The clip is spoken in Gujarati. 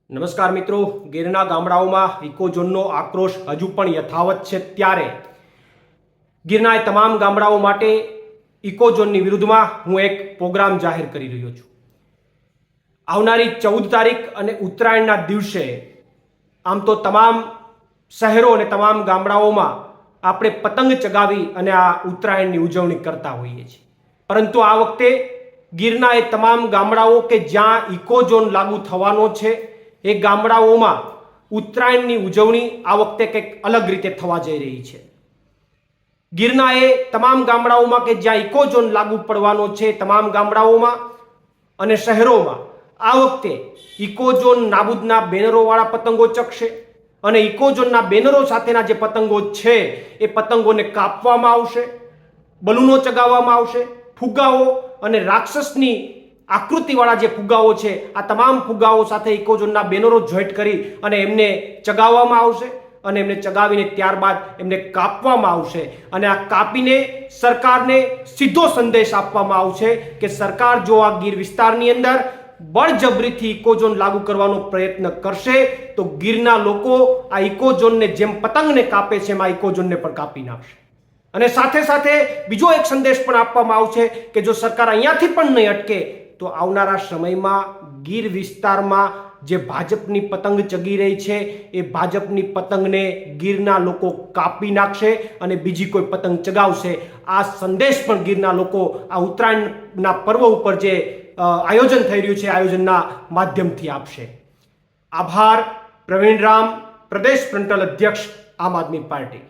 નમસ્કાર મિત્રો, ગીરના ગામડાઓમાં ઇકોઝોનનો આક્રોશ હજુ પણ યથાવત છે ત્યારે ગીરના તમામ ગામડાઓ માટે ઇકોઝોનની વિરુદ્ધમાં હું એક પ્રોગ્રામ જાહેર કરી રહ્યો છું। આવનારી 14 તારીખ અને ઉત્તરાયણના દિવસે આમ તો તમામ શહેરો અને તમામ ગામડાઓમાં આપણે પતંગ ચગાવી અને આ ઉત્તરાયણની ઉજવણી કરતા હોઈએ છીએ, પરંતુ આ વખતે ગીરના એ તમામ ગામડાઓ કે જ્યાં ઇકોઝોન લાગુ થવાનો છે એ ગામડાઓમાં ઉત્તરાયણની ઉજવણી આ વખતે કંઈક અલગ રીતે થવા જઈ રહી છે। ગીરના એ તમામ ગામડાઓમાં કે જ્યાં ઇકોઝોન લાગુ પડવાનો છે તમામ ગામડાઓમાં અને શહેરોમાં આ વખતે ઇકોઝોન નાબૂદના બેનરોવાળા પતંગો ચગશે અને ઇકોઝોનના બેનરો સાથેના જે પતંગો છે એ પતંગોને કાપવામાં આવશે, બલૂનો ચગાવવામાં આવશે, ફુગ્ગાઓ અને રાક્ષસની આકૃતિવાળા જે ફુગ્ગાઓ છે આ તમામ ફુગ્ગાઓ સાથે ઇકોઝોનના બેનરો જોઈન્ટ કરી અને એમને ચગાવવામાં આવશે અને એમને ચગાવીને ત્યારબાદ એમને કાપવામાં આવશે અને આ કાપીને સરકારને સીધો સંદેશ આપવામાં આવશે કે સરકાર જો આ ગીર વિસ્તારની અંદર બળજબરીથી ઇકોઝોન લાગુ કરવાનો પ્રયત્ન કરશે તો ગીરના લોકો આ ઇકોઝોનને જેમ પતંગને કાપે છે એમ આ ઇકોઝોનને પણ કાપી નાખશે। અને સાથે સાથે બીજો એક સંદેશ પણ આપવામાં આવશે કે જો સરકાર અહીંયાથી પણ નહીં અટકે તો આવનારા સમયમાં ગીર વિસ્તારમાં જે ભાજપની પતંગ ચગી રહી છે એ ભાજપની પતંગને ગીરના લોકો કાપી નાખશે અને બીજી કોઈ પતંગ ચગાવશે। આ સંદેશ પણ ગીરના લોકો આ ઉત્તરાયણના પર્વ ઉપર જે આયોજન થઈ રહ્યું છે આયોજનના માધ્યમથી આપશે। આભાર। પ્રવીણ રામ, પ્રદેશ ફ્રન્ટલ અધ્યક્ષ, આમ આદમી પાર્ટી।